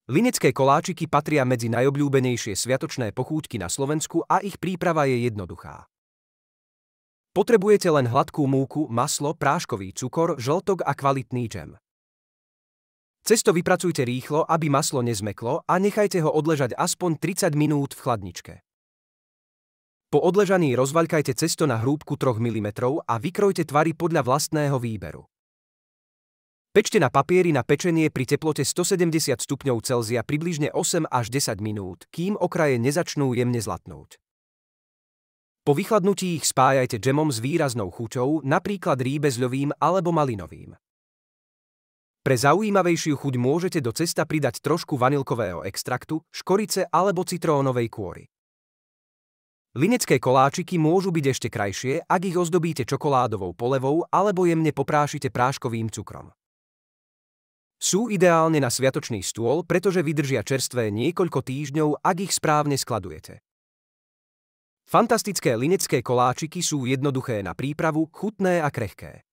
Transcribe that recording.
Linecké koláčiky patria medzi najobľúbenejšie sviatočné pochúťky na Slovensku a ich príprava je jednoduchá. Potrebujete len hladkú múku, maslo, práškový cukor, žltok a kvalitný džem. Cesto vypracujte rýchlo, aby maslo nezmeklo a nechajte ho odležať aspoň 30 minút v chladničke. Po odležaní rozvaľkajte cesto na hrúbku 3 mm a vykrojte tvary podľa vlastného výberu. Pečte na papieri na pečenie pri teplote 170 stupňov Celzia približne 8 až 10 minút, kým okraje nezačnú jemne zlatnúť. Po vychladnutí ich spájajte džemom s výraznou chuťou, napríklad rýbezľovým alebo malinovým. Pre zaujímavejšiu chuť môžete do cesta pridať trošku vanilkového extraktu, škorice alebo citrónovej kôry. Linecké koláčiky môžu byť ešte krajšie, ak ich ozdobíte čokoládovou polevou alebo jemne poprášite práškovým cukrom. Sú ideálne na sviatočný stôl, pretože vydržia čerstvé niekoľko týždňov, ak ich správne skladujete. Fantastické linecké koláčiky sú jednoduché na prípravu, chutné a krehké.